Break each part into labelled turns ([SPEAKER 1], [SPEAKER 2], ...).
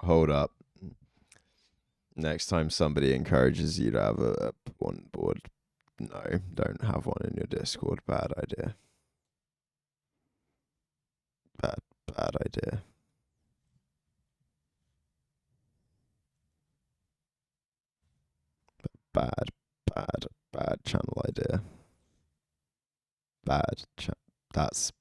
[SPEAKER 1] Hold up. Next time somebody encourages you to have a porn board, no, don't have one in your Discord. Bad idea. Bad, bad idea. Bad, bad channel idea. Bad. That's.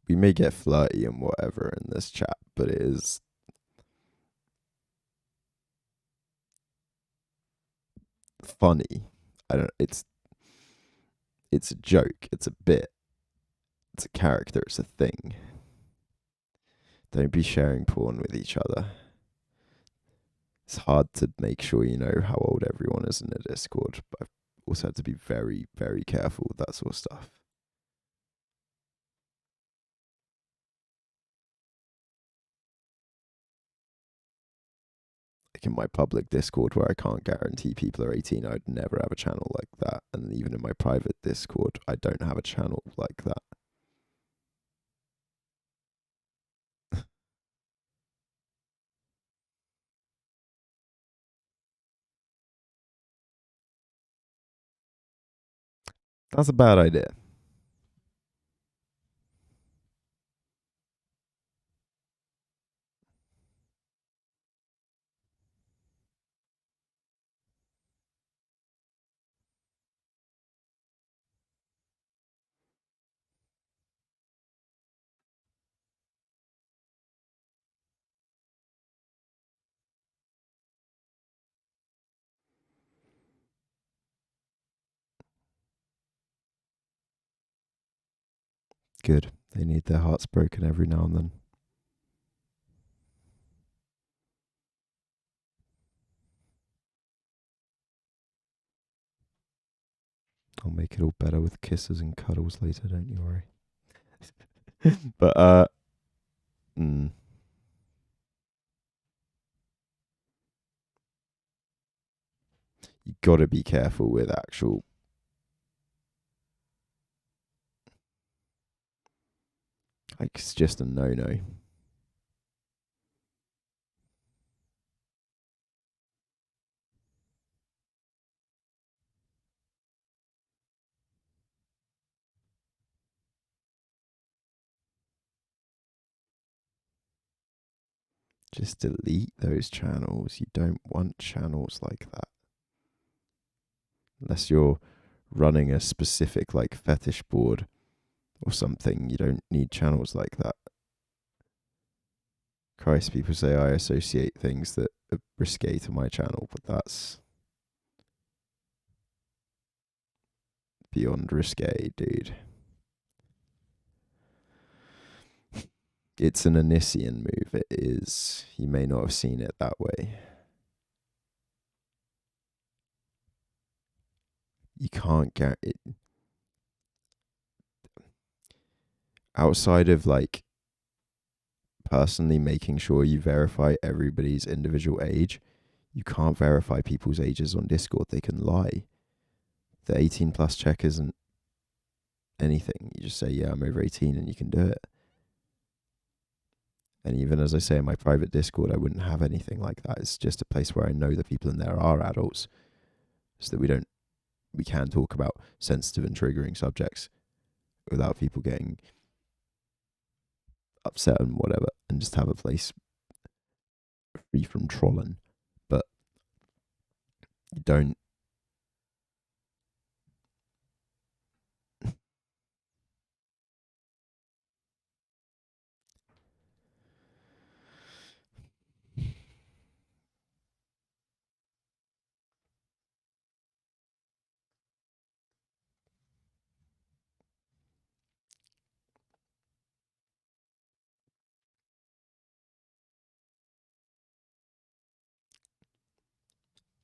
[SPEAKER 1] We may get flirty and whatever in this chat, but it is funny. I don't. It's a joke. It's a bit. It's a character. It's a thing. Don't be sharing porn with each other. It's hard to make sure you know how old everyone is in a Discord, but I've also had to be very, very careful with that sort of stuff. Like in my public Discord where I can't guarantee people are 18, I'd never have a channel like that. And even in my private Discord, I don't have a channel like that. That's a bad idea. Good. They need their hearts broken every now and then. I'll make it all better with kisses and cuddles later, don't you worry. But mm, you got to be careful with actual. Like it's just a no. Just delete those channels. You don't want channels like that. Unless you're running a specific like fetish board or something, you don't need channels like that. Christ, people say I associate things that are risque to my channel, but that's beyond risque, dude. It's an Onision move. It is. You may not have seen it that way. You can't get it outside of like personally making sure you verify everybody's individual age. You can't verify people's ages on Discord. They can lie. The 18 plus check isn't anything. You just say, yeah, I'm over 18 and you can do it. And even as I say in my private Discord, I wouldn't have anything like that. It's just a place where I know the people in there are adults, so that we can talk about sensitive and triggering subjects without people getting upset and whatever, and just have a place free from trolling. But you don't.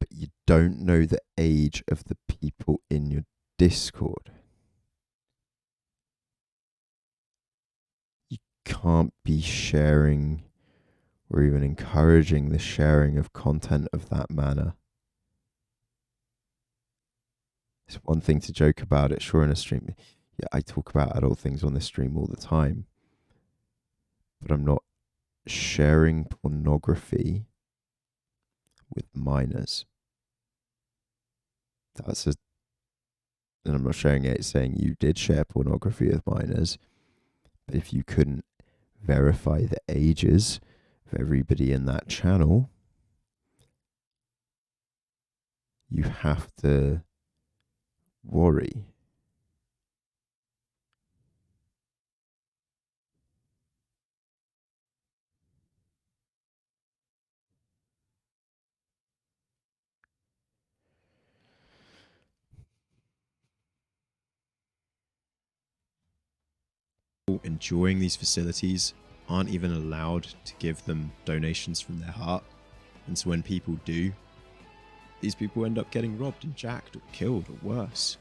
[SPEAKER 1] But you don't know the age of the people in your Discord. You can't be sharing or even encouraging the sharing of content of that manner. It's one thing to joke about it, sure, in a stream. Yeah, I talk about adult things on this stream all the time, but I'm not sharing pornography with minors. That's a, and I'm not sharing it saying you did share pornography with minors, but if you couldn't verify the ages of everybody in that channel, you have to worry.
[SPEAKER 2] Enjoying these facilities aren't even allowed to give them donations from their heart. And so when people do, these people end up getting robbed and jacked or killed or worse.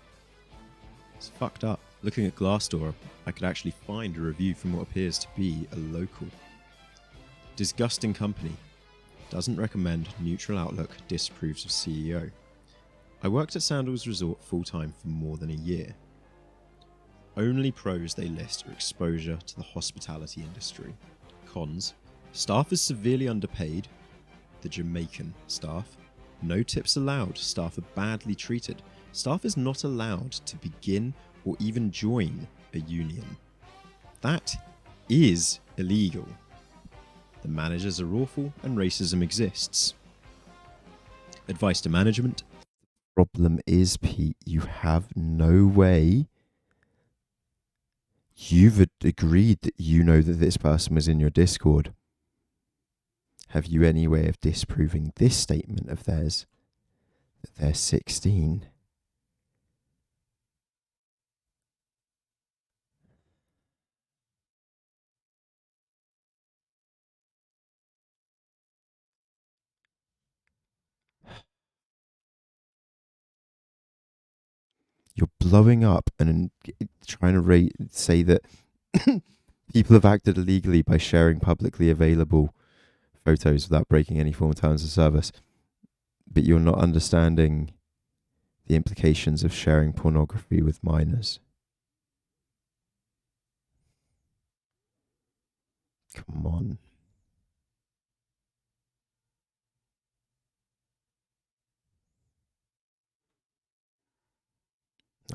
[SPEAKER 2] It's fucked up. Looking at Glassdoor, I could actually find a review from what appears to be a local. Disgusting company. Doesn't recommend neutral outlook, disapproves of CEO. I worked at Sandals Resort full-time for more than a year. Only pros they list are exposure to the hospitality industry. Cons: staff is severely underpaid. The Jamaican staff. No tips allowed. Staff are badly treated. Staff is not allowed to begin or even join a union. That is illegal. The managers are awful and racism exists. Advice to management:
[SPEAKER 1] Problem is, Pete, you have no way. You've agreed that you know that this person was in your Discord. Have you any way of disproving this statement of theirs, that they're 16? You're blowing up and trying to say that people have acted illegally by sharing publicly available photos without breaking any formal terms of service, but you're not understanding the implications of sharing pornography with minors. Come on.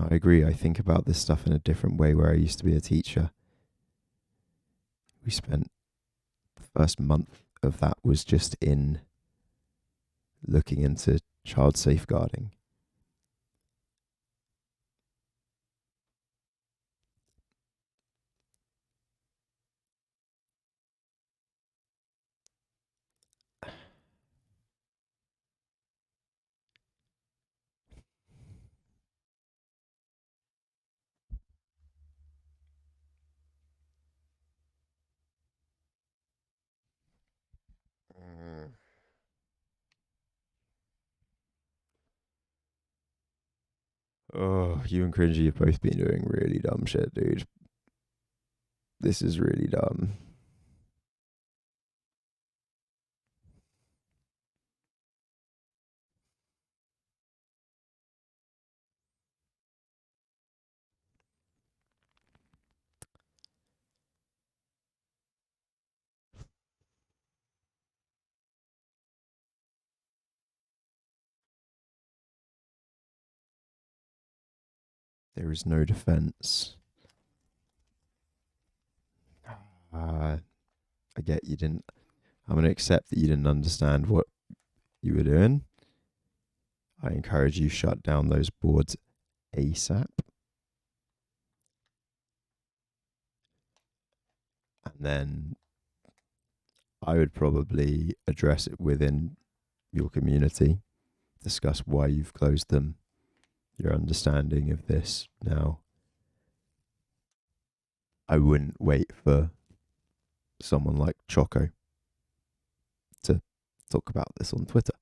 [SPEAKER 1] I agree. I think about this stuff in a different way where I used to be a teacher. We spent the first month of that was just in looking into child safeguarding. Oh, you and Cringy have both been doing really dumb shit, dude. This is really dumb. There is no defense. I get you didn't. I'm going to accept that you didn't understand what you were doing. I encourage you shut down those boards ASAP. And then I would probably address it within your community, discuss why you've closed them, your understanding of this now. I wouldn't wait for someone like Choco to talk about this on Twitter.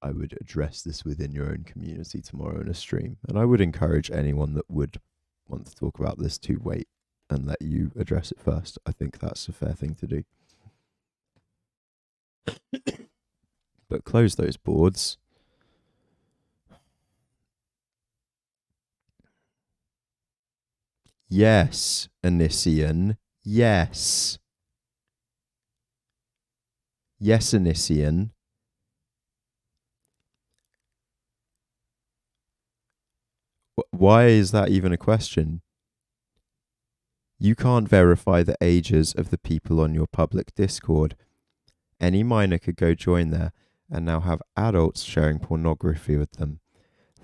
[SPEAKER 1] I would address this within your own community tomorrow in a stream. And I would encourage anyone that would want to talk about this to wait and let you address it first. I think that's a fair thing to do. But close those boards. Yes, Anissian. Yes. Yes, Anissian. Why is that even a question? You can't verify the ages of the people on your public Discord. Any minor could go join there and now have adults sharing pornography with them.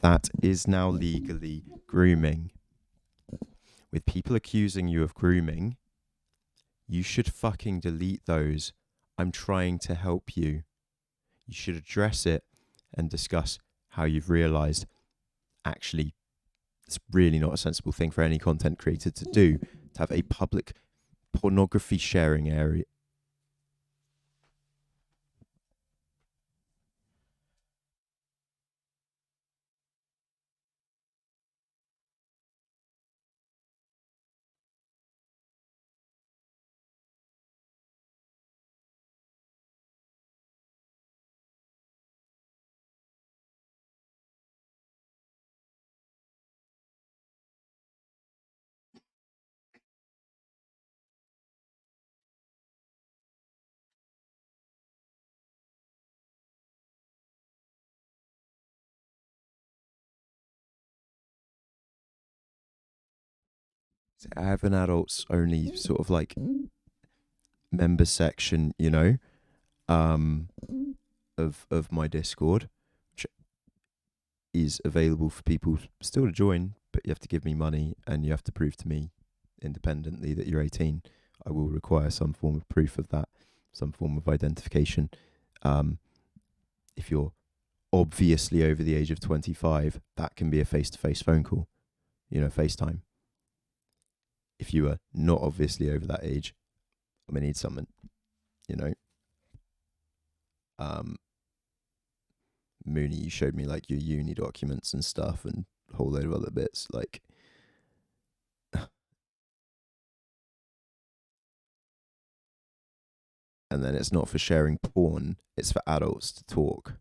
[SPEAKER 1] That is now legally grooming. With people accusing you of grooming, you should fucking delete those. I'm trying to help you. You should address it and discuss how you've realized actually it's really not a sensible thing for any content creator to do, to have a public pornography sharing area. I have an adults only sort of like member section, you know, um, of my Discord, which is available for people still to join, but you have to give me money and you have to prove to me independently that you're 18. I will require some form of proof of that, some form of identification. If you're obviously over the age of 25, that can be a face-to-face phone call, you know, FaceTime. If you are not obviously over that age, I'm gonna need someone, you know. Mooney, you showed me like your uni documents and stuff and a whole load of other bits. Like, and then it's not for sharing porn, it's for adults to talk.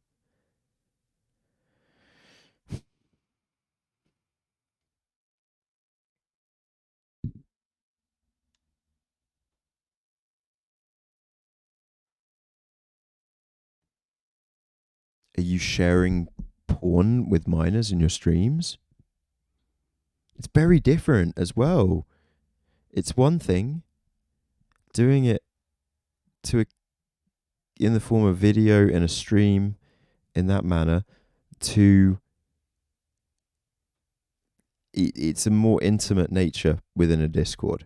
[SPEAKER 1] Are you sharing porn with minors in your streams? It's very different as well. It's one thing doing it to in the form of video in a stream in that manner to it's a more intimate nature within a Discord.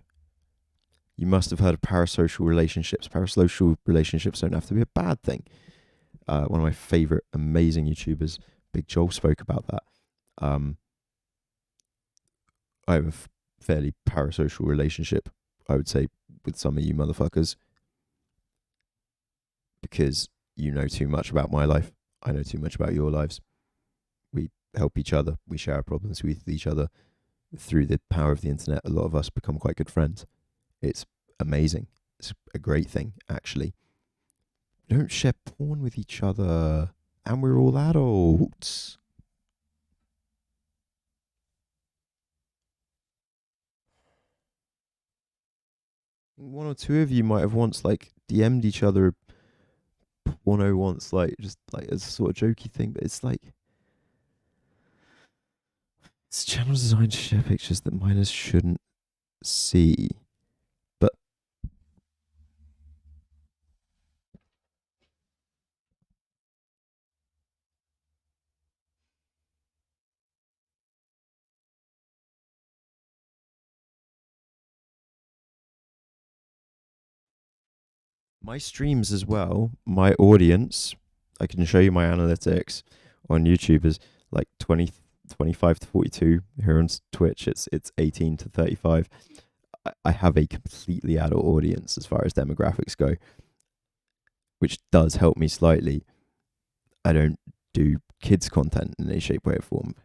[SPEAKER 1] You must have heard of parasocial relationships. Parasocial relationships don't have to be a bad thing. One of my favorite amazing YouTubers, Big Joel, spoke about that. I have a fairly parasocial relationship, I would say, with some of you motherfuckers, because you know too much about my life. I know too much about your lives. We help each other. We share our problems with each other. Through the power of the internet, a lot of us become quite good friends. It's amazing. It's a great thing, actually. Don't share porn with each other. And we're all adults. One or two of you might have once like DM'd each other porno once, like just like as a sort of jokey thing, but it's like it's channel designed to share pictures that minors shouldn't see. But my streams as well, my audience, I can show you my analytics on YouTube is like 25 to 42. Here on Twitch, it's 18 to 35. I have a completely adult audience as far as demographics go, which does help me slightly. I don't do kids content in any shape, way, or form.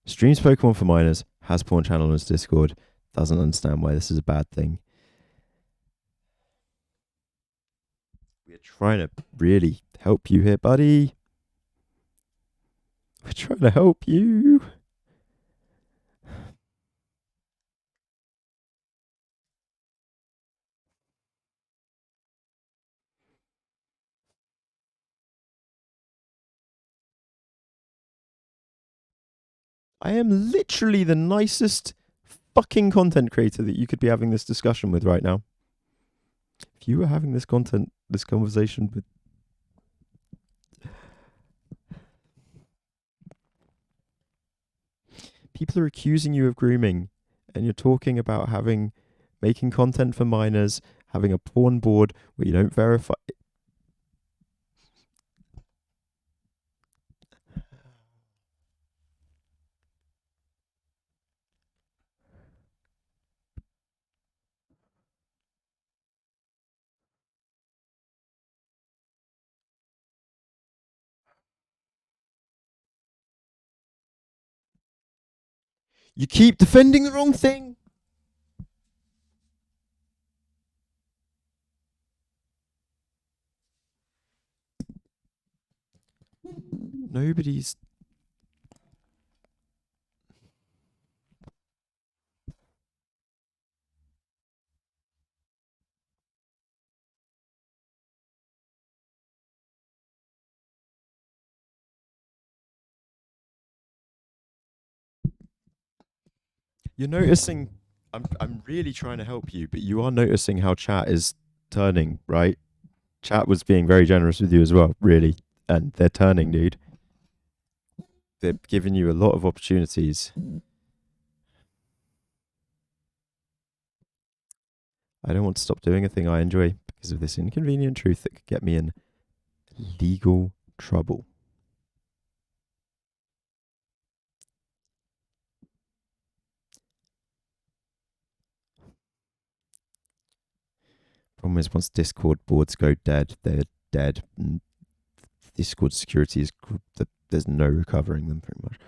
[SPEAKER 1] Streams Pokemon for minors, has porn channel on his Discord, doesn't understand why this is a bad thing. We're trying to really help you here, buddy. We're trying to help you. I am literally the nicest fucking content creator that you could be having this discussion with right now. If you were having this conversation with people are accusing you of grooming, and you're talking about making content for minors, having a porn board where you don't verify. You keep defending the wrong thing. Nobody's. You're noticing. I'm really trying to help you, but you are noticing how chat is turning, right? Chat was being very generous with you as well, really, and they're turning, dude. They're giving you a lot of opportunities. I don't want to stop doing a thing I enjoy because of this inconvenient truth that could get me in legal trouble. Problem is, once Discord boards go dead, they're dead. And Discord security is there's no recovering them pretty much.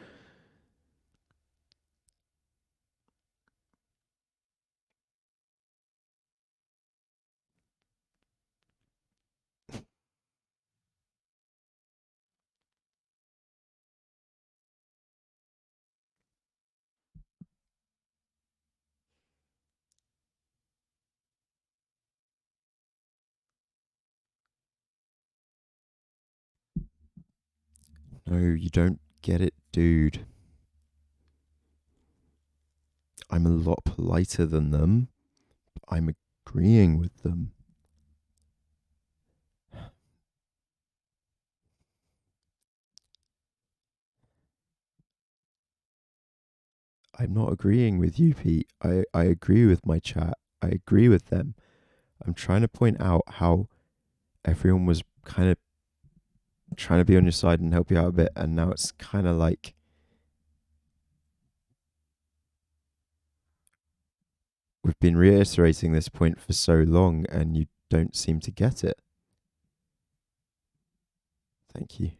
[SPEAKER 1] No, you don't get it, dude. I'm a lot politer than them. I'm agreeing with them. I'm not agreeing with you, Pete. I agree with my chat. I agree with them. I'm trying to point out how everyone was kind of trying to be on your side and help you out a bit, and now it's kind of like we've been reiterating this point for so long, and you don't seem to get it. Thank you.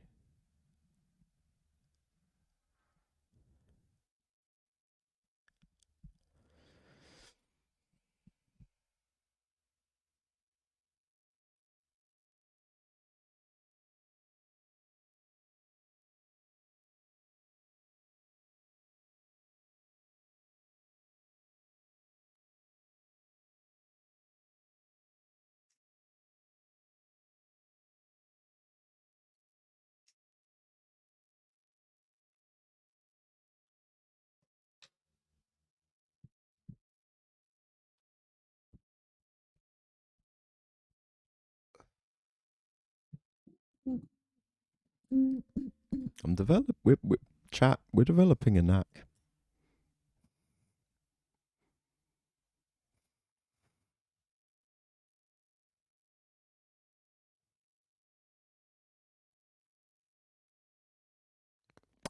[SPEAKER 1] We're developing a knack.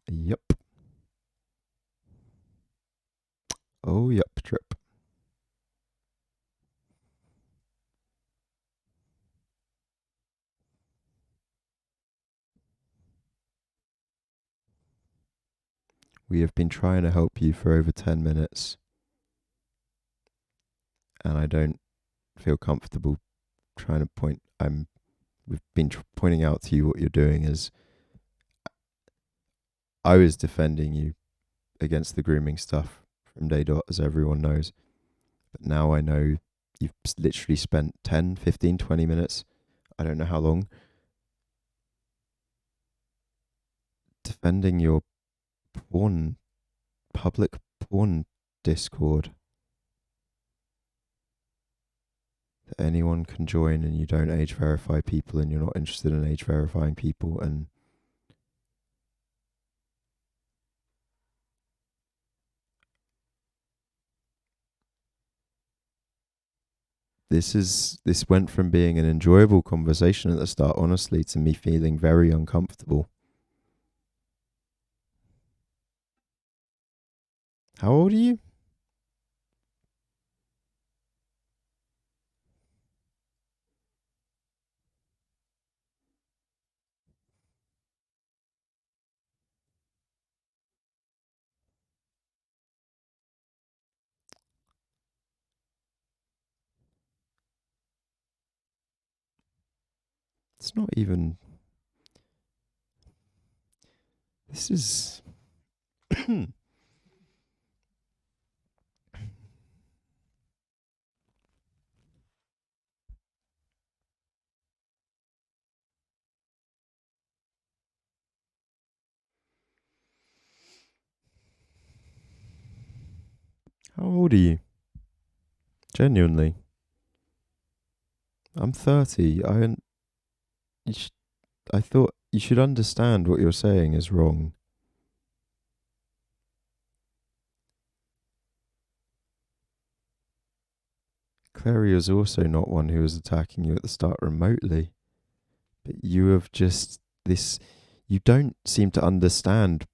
[SPEAKER 1] Yep. Oh, yep, trip. We have been trying to help you for over 10 minutes, and I don't feel comfortable trying to point. We've been pointing out to you what you're doing is I was defending you against the grooming stuff from day dot, as everyone knows. But now I know you've literally spent 10, 15, 20 minutes, I don't know how long, defending your porn public porn Discord that anyone can join, and you don't age verify people, and you're not interested in age verifying people, and this went from being an enjoyable conversation at the start, honestly, to me feeling very uncomfortable. How old are you? It's not even. This is. How old are you? Genuinely. I'm 30. I thought you should understand what you're saying is wrong. Clary is also not one who was attacking you at the start remotely. But you have just this. You don't seem to understand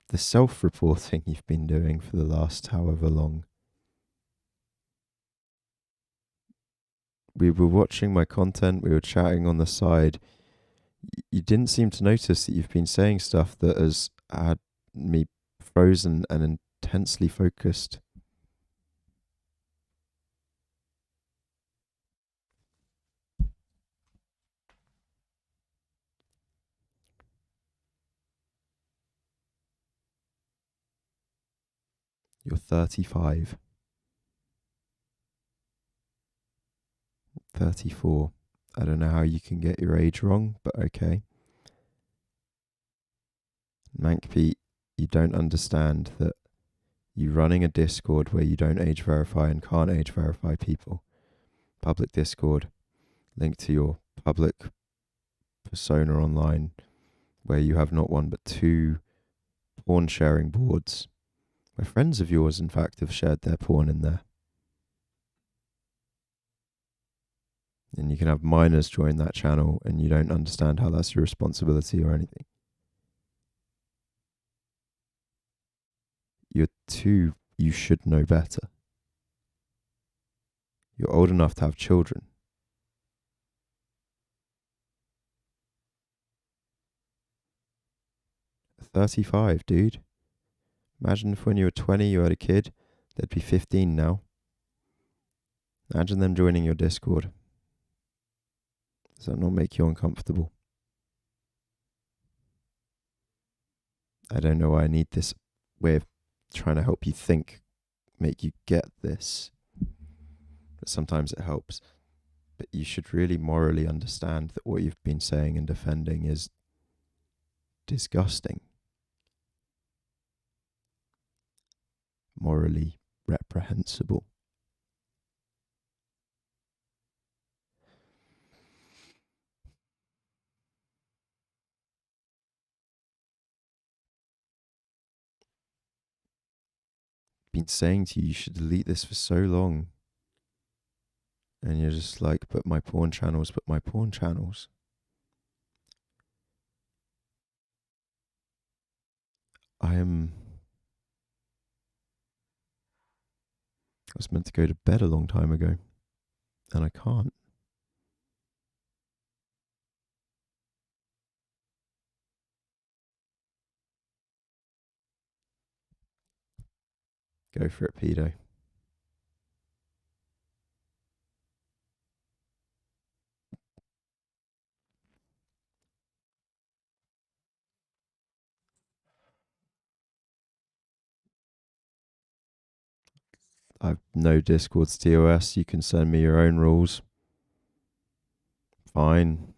[SPEAKER 1] the self reporting you've been doing for the last however long. We were watching my content, we were chatting on the side. You didn't seem to notice that you've been saying stuff that has had me frozen and intensely focused. You're 35. 34. I don't know how you can get your age wrong, but okay. MancPete, you don't understand that you running a Discord where you don't age verify and can't age verify people. Public Discord, linked to your public persona online, where you have not one but two porn sharing boards, where friends of yours, in fact, have shared their porn in there. And you can have minors join that channel, and you don't understand how that's your responsibility or anything. You're two, you should know better. You're old enough to have children. 35, dude. Imagine if when you were 20 you had a kid, they'd be 15 now. Imagine them joining your Discord. Does that not make you uncomfortable? I don't know why I need this way of trying to help you think, make you get this. But sometimes it helps. But you should really morally understand that what you've been saying and defending is disgusting. Morally reprehensible. Been saying to you, you should delete this for so long. And you're just like, but my porn channels, but my porn channels. I was meant to go to bed a long time ago, and I can't. Go for it, pedo. I've no Discord's TOS. You can send me your own rules. Fine.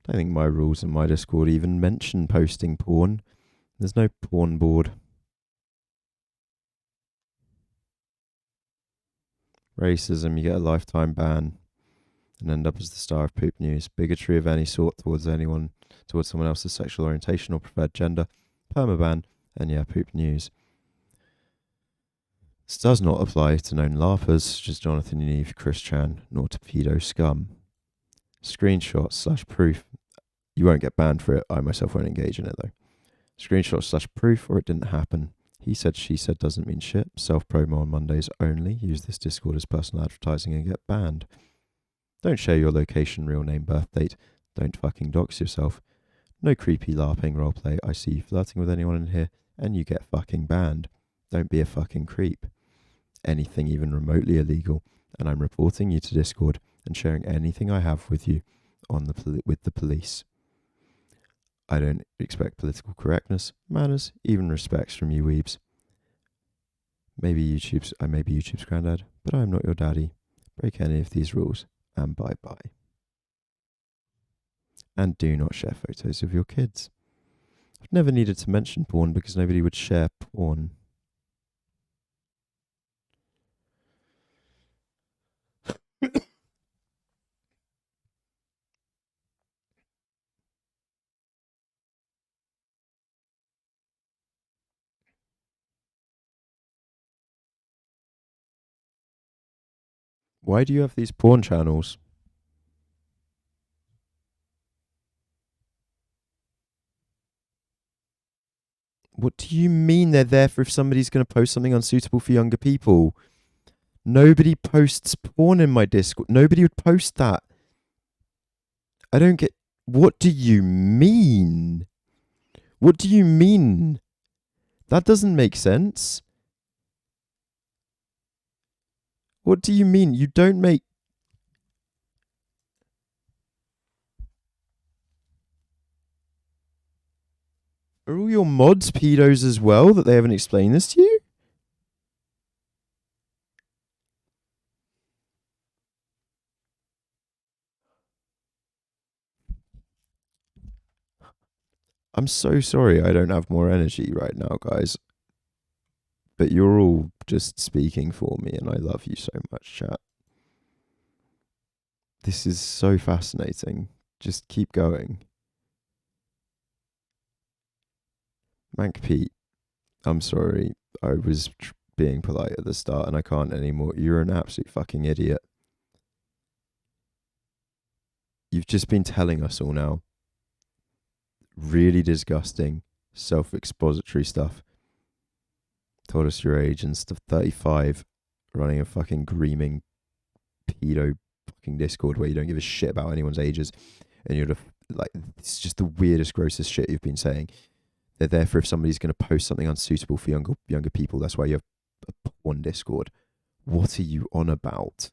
[SPEAKER 1] I don't think my rules in my Discord even mention posting porn. There's no porn board. Racism, you get a lifetime ban and end up as the star of poop news. Bigotry of any sort towards someone else's sexual orientation or preferred gender. Permaban, and yeah, poop news. This does not apply to known LARPers such as Jonathan Neve, Chris Chan, nor to pedo scum. Screenshot/proof. You won't get banned for it. I myself won't engage in it though. Screenshot/proof, or it didn't happen. He said, she said doesn't mean shit. Self-promo on Mondays only. Use this Discord as personal advertising and get banned. Don't share your location, real name, birth date. Don't fucking dox yourself. No creepy LARPing roleplay. I see you flirting with anyone in here and you get fucking banned. Don't be a fucking creep. Anything even remotely illegal, and I'm reporting you to Discord and sharing anything I have with you with the police. I don't expect political correctness, manners, even respects from you weebs. I may be YouTube's granddad, but I am not your daddy. Break any of these rules, and bye-bye. And do not share photos of your kids. I've never needed to mention porn because nobody would share porn. Why do you have these porn channels? What do you mean they're there for if somebody's going to post something unsuitable for younger people? Nobody posts porn in my Discord. Nobody would post that. I don't get... What do you mean? What do you mean? That doesn't make sense. What do you mean? You don't make... Are all your mods pedos as well that they haven't explained this to you? I'm so sorry I don't have more energy right now, guys. But you're all just speaking for me, and I love you so much, chat. This is so fascinating. Just keep going. MancPete, I'm sorry. I was being polite at the start, and I can't anymore. You're an absolute fucking idiot. You've just been telling us all now really disgusting, self-expository stuff. Told us your age and stuff. 35, running a fucking grooming pedo fucking Discord where you don't give a shit about anyone's ages, and you're like, it's just the weirdest, grossest shit you've been saying. They're there for if somebody's going to post something unsuitable for younger people. That's why you have a porn Discord. What are you on about?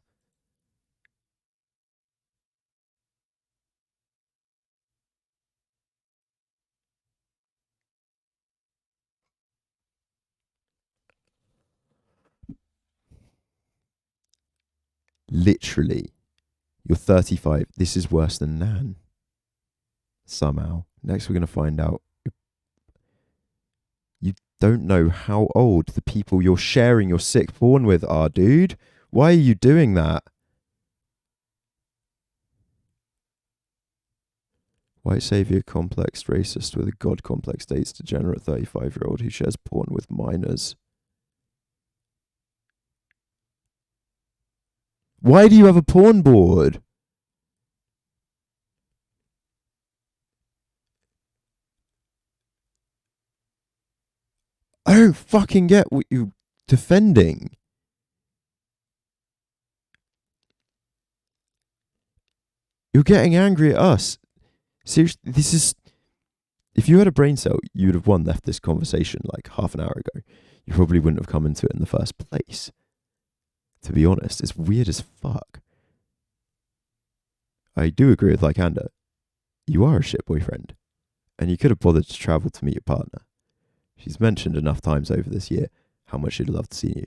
[SPEAKER 1] Literally, you're 35. This is worse than Nan. Somehow. Next, we're going to find out you don't know how old the people you're sharing your sick porn with are, dude. Why are you doing that? White savior complex racist with a god complex dates degenerate 35-year-old who shares porn with minors. Why do you have a porn board? I don't fucking get what you're defending. You're getting angry at us. Seriously, this is... If you had a brain cell, you would have left this conversation like half an hour ago. You probably wouldn't have come into it in the first place. To be honest, it's weird as fuck. I do agree with Lycander. You are a shit boyfriend. And you could have bothered to travel to meet your partner. She's mentioned enough times over this year how much she'd love to see you.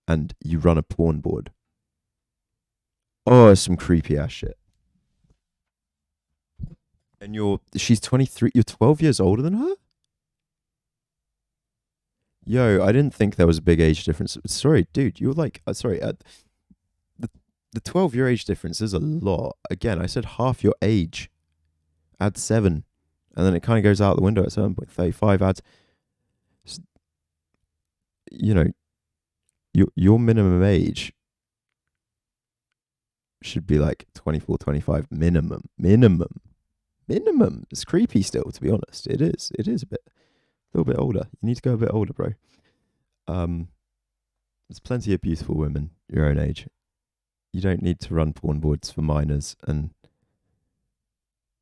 [SPEAKER 1] And you run a porn board. Oh, some creepy ass shit. And she's 23. You're 12 years older than her? Yo, I didn't think there was a big age difference. Sorry, dude. You're like, sorry. The the 12-year age difference is a lot. Again, I said half your age. Add 7, and then it kind of goes out the window at 7.35. Adds, you know, your minimum age should be like 24, 25 minimum. Minimum. It's creepy still, to be honest. It is. It is a little bit older. You need to go a bit older, bro. There's plenty of beautiful women your own age. You don't need to run porn boards for minors. And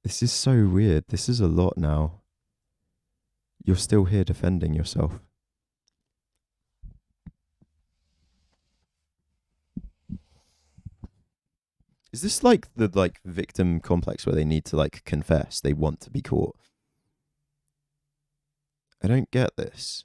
[SPEAKER 1] this is so weird. This is a lot now. You're still here defending yourself. Is this like the victim complex where they need to confess? They want to be caught. I don't get this.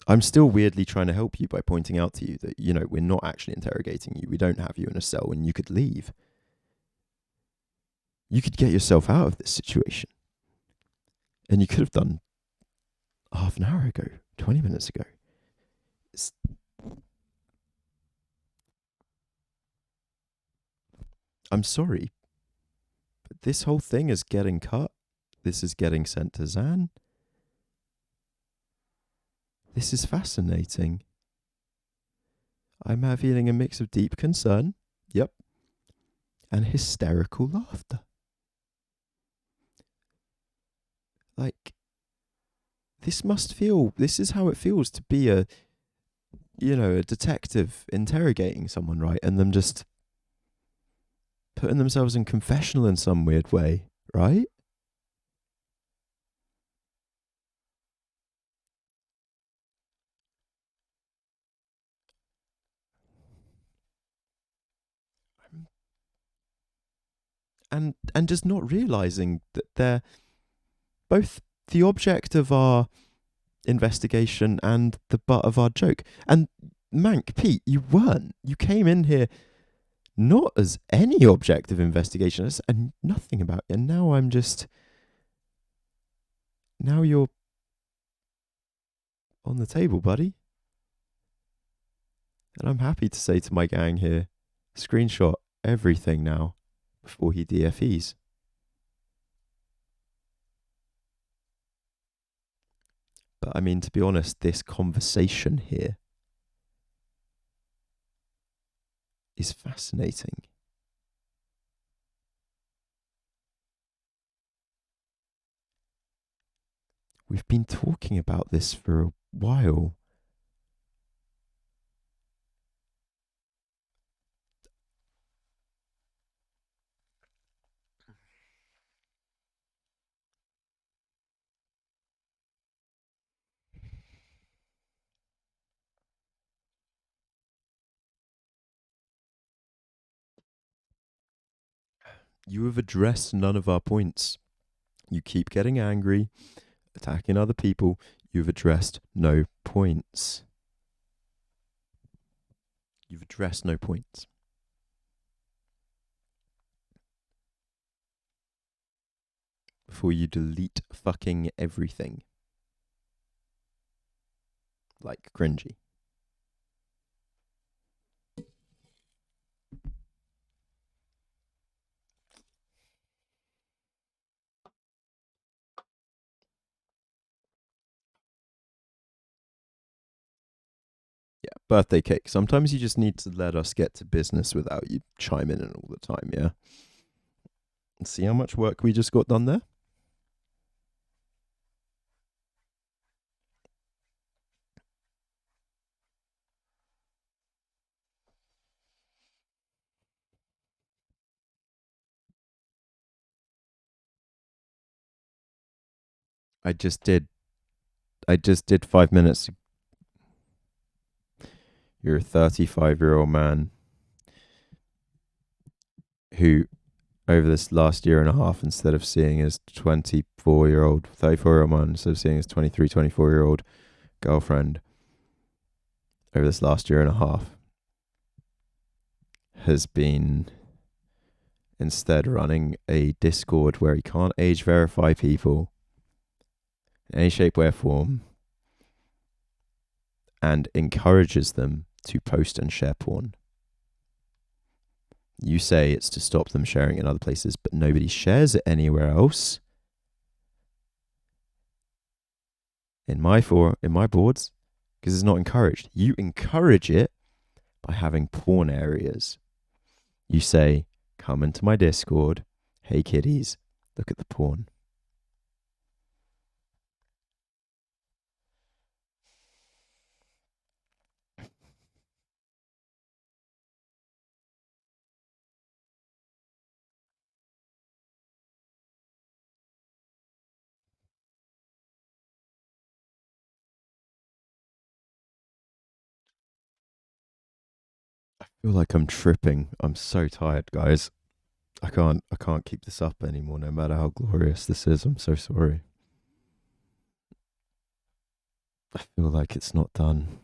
[SPEAKER 1] I'm still weirdly trying to help you by pointing out to you that, we're not actually interrogating you. We don't have you in a cell and you could leave. You could get yourself out of this situation. And you could have done half an hour ago, 20 minutes ago. I'm sorry, but this whole thing is getting cut. This is getting sent to Zan. This is fascinating. I'm feeling a mix of deep concern, yep, and hysterical laughter. This is how it feels to be a detective interrogating someone, right? And them just putting themselves in confessional in some weird way, right? And just not realizing that they're both the object of our investigation and the butt of our joke. And MancPete, you weren't. You came in here not as any object of investigation and nothing about you. And now now you're on the table, buddy. And I'm happy to say to my gang here, screenshot everything now before he DFEs. But I mean, to be honest, this conversation here is fascinating. We've been talking about this for a while. You have addressed none of our points. You keep getting angry, attacking other people. You've addressed no points. You've addressed no points. Before you delete fucking everything. Like cringy. Yeah, birthday cake. Sometimes you just need to let us get to business without you chiming in all the time, yeah? See how much work we just got done there? I just did 5 minutes. You're a 35-year-old man who, over this last year and a half, instead of seeing his 34-year-old man, instead of seeing his 23, 24-year-old girlfriend, over this last year and a half, has been instead running a Discord where he can't age verify people in any shape, way, or form, and encourages them to post and share porn. You say it's to stop them sharing in other places, but nobody shares it anywhere else. In my boards, because it's not encouraged. You encourage it by having porn areas. You say, come into my Discord. Hey kiddies, look at the porn. I feel like I'm tripping. I'm so tired, guys. I can't keep this up anymore, no matter how glorious this is. I'm so sorry. I feel like it's not done.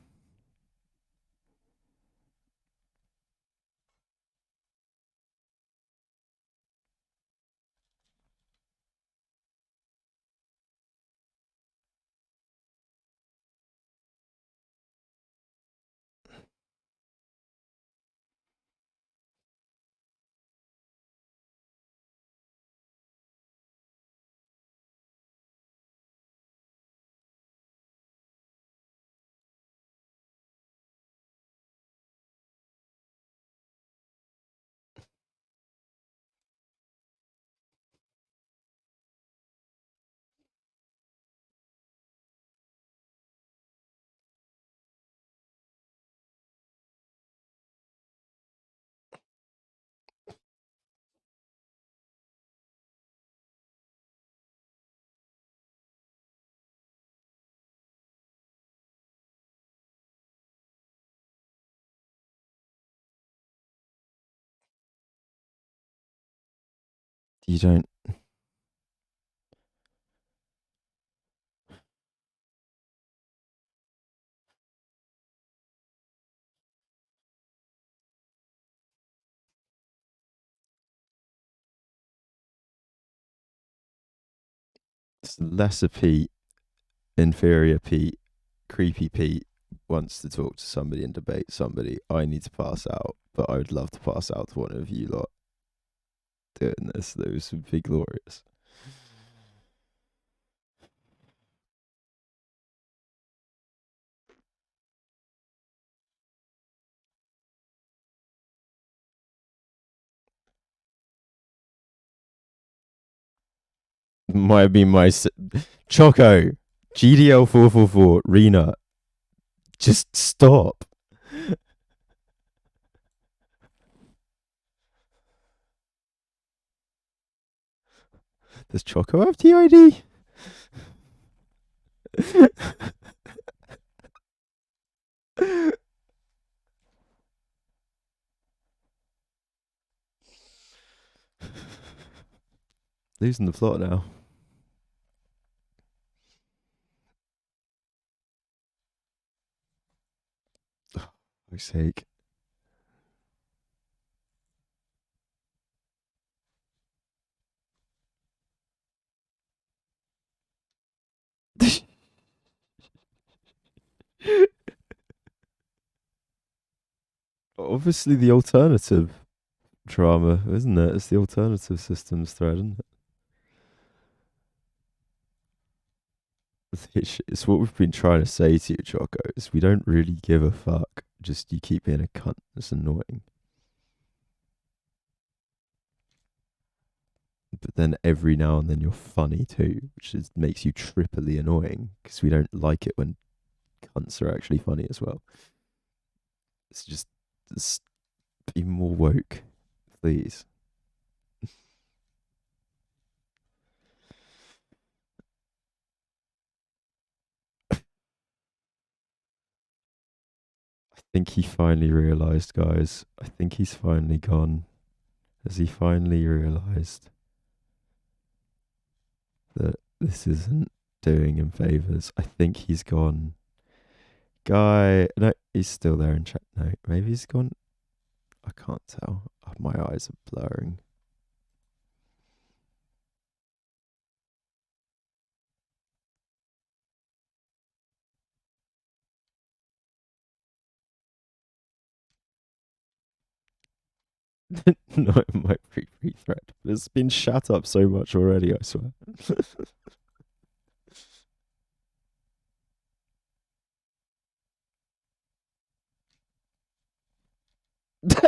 [SPEAKER 1] You don't. It's lesser Pete, inferior Pete, creepy Pete wants to talk to somebody and debate somebody. I need to pass out, but I would love to pass out to one of you lot doing this. Those would be glorious. Might be my Choco, GDL 444, Rena. Just stop. Does Choco have TID? Losing the plot now. For fuck's sake. Obviously, the alternative drama, isn't it? It's the alternative systems thread, isn't it? It's what we've been trying to say to you, Choco. Is we don't really give a fuck. Just you keep being a cunt. It's annoying. But then every now and then you're funny too, which makes you triply annoying because we don't like it when cunts are actually funny as well. It's just be more woke, please. I think he finally realised, guys. I think he's finally gone. Has he finally realised that this isn't doing him favours? I think he's gone. Guy, no, he's still there in chat. No, maybe he's gone. I can't tell. My eyes are blurring. No, it might be free thread, but it's been shut up so much already, I swear.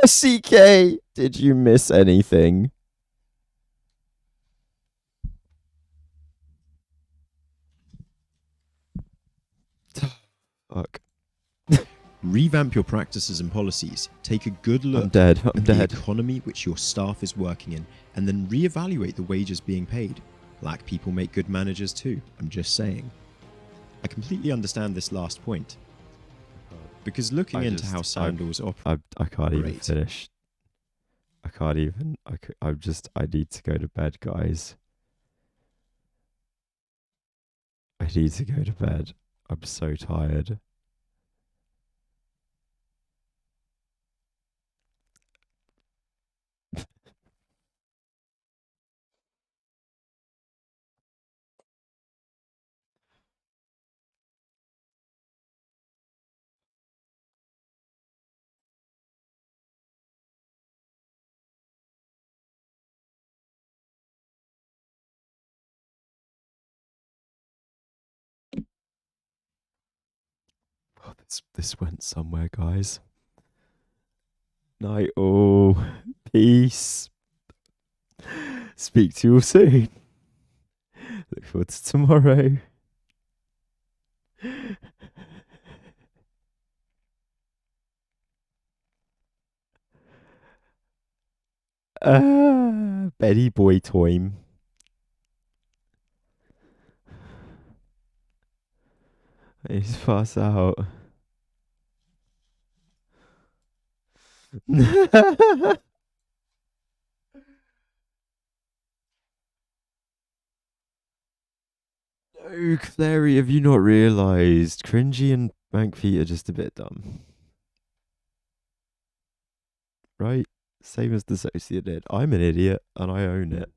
[SPEAKER 1] CK, did you miss anything? Fuck.
[SPEAKER 2] Revamp your practices and policies. Take a good
[SPEAKER 1] I'm
[SPEAKER 2] look
[SPEAKER 1] dead. I'm
[SPEAKER 2] at the
[SPEAKER 1] dead.
[SPEAKER 2] economy which your staff is working in, and then reevaluate the wages being paid. Black people make good managers too, I'm just saying. I completely understand this last point. Because looking into how sandals operate...
[SPEAKER 1] I can't even finish. I can't even. I need to go to bed, guys. I need to go to bed. I'm so tired. Oh, this went somewhere, guys. Night all. Peace. Speak to you all soon. Look forward to tomorrow. Betty boy time. He's pass out. No, Clary, have you not realised? Cringy and MancPete are just a bit dumb. Right? Same as the Socia did. I'm an idiot and I own it.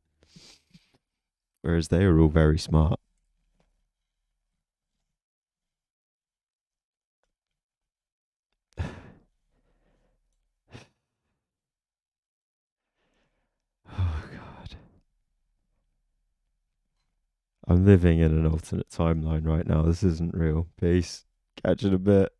[SPEAKER 1] Whereas they are all very smart. Oh, God. I'm living in an alternate timeline right now. This isn't real. Peace. Catch you in a bit.